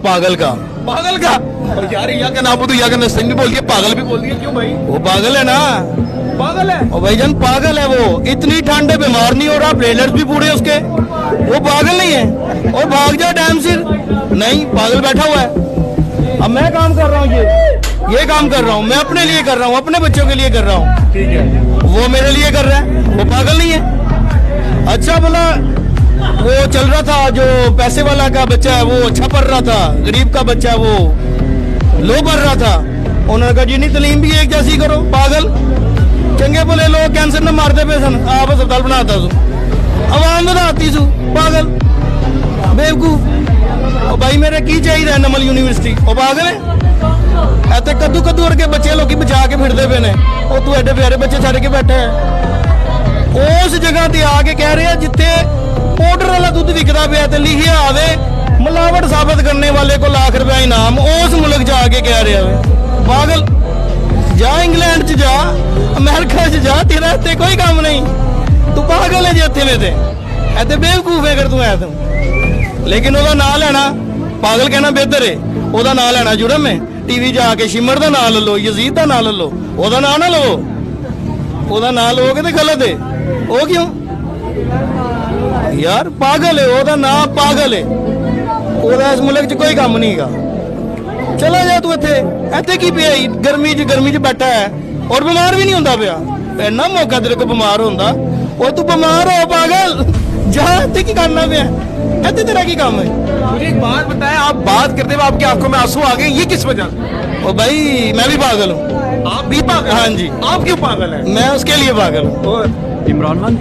पागल का। पागल का? और यार या का नाम तो या का नस्तिंग भी बोल दिया, पागल भी बोल दिया, क्यों भाई? वो पागल है ना, पागल है? ओ भाईजान पागल है वो। इतनी ठंड है, बीमार नहीं हो रहा, प्लेटलेट्स भी पूरे उसके, वो पागल नहीं है। और भाग जा टाइम सिर, नहीं पागल बैठा हुआ है। अब मैं काम कर रहा हूँ, ये काम कर रहा हूँ, मैं अपने लिए कर रहा हूँ, अपने बच्चों के लिए कर रहा हूँ, ठीक है। वो मेरे लिए कर रहा है, वो पागल नहीं है। अच्छा भला वो चल रहा था, जो पैसे वाला का बच्चा है वो अच्छा पढ़ रहा था, गरीब का बच्चा वो लो पढ़ रहा था। उन्होंने कहा जी नहीं तलीम भी एक जैसी करो, पागल। चंगे भले लोग कैंसर न मारते पे सन, आप अस्पताल बनाता सू, आवाम बनाती सू, पागल बेवकूफ। और भाई मेरे की चाहिए नमल यूनिवर्सिटी, वो पागल है। ऐसे कद्दू कद्दू वर्गे बच्चे लोग बचा के फिरते पे ने, और तू एडे प्यारे बच्चे छड़ के बैठे है उस जगह ते आके कह रहे हैं जिथे पाउडर वाला दूध विकदा पे ते लिखिया आवे मिलावट साबित करने वाले को लाख रुपया इनाम, उस मुल्क जाके कह रहे हैं पागल। जा इंग्लैंड च जा, अमेरिका च जा, तेरा इतने कोई काम नहीं, तू पागल है जे इतने में ते बेवकूफ है अगर तू है तू। लेकिन ओदा नाम लेना पागल कहना बेहतर है, ओदा नाम लेना जुर्म है। टीवी जाके शिमर का नाम ले लो, यजीद का नाम ले लो, ओदा नाम ना लो, ओदा नाम लोगे तो गलत है। वो क्यों यार, पागल है, ओदा नाम पागल है, ओदा इस मुल्क च कोई काम नहीं है। चला जा तू इत्थे की पिया गर्मी च बैठा है और बीमार भी नहीं होता पिया, इन्ना मौका तेरे को बीमार होंदा, और तू बीमार हो पागल, जा इत्थे की करना पिया, इत्थे तेरा की काम है। मुझे एक बात बताया, आप बात करते हुए आपकी आंखों में आंसू आ गए, ये किस वजह से? ओ भाई मैं भी पागल हूँ। आप भी पागल? हाँ जी। आप क्यों पागल है? मैं उसके लिए पागल हूँ। इमरान खान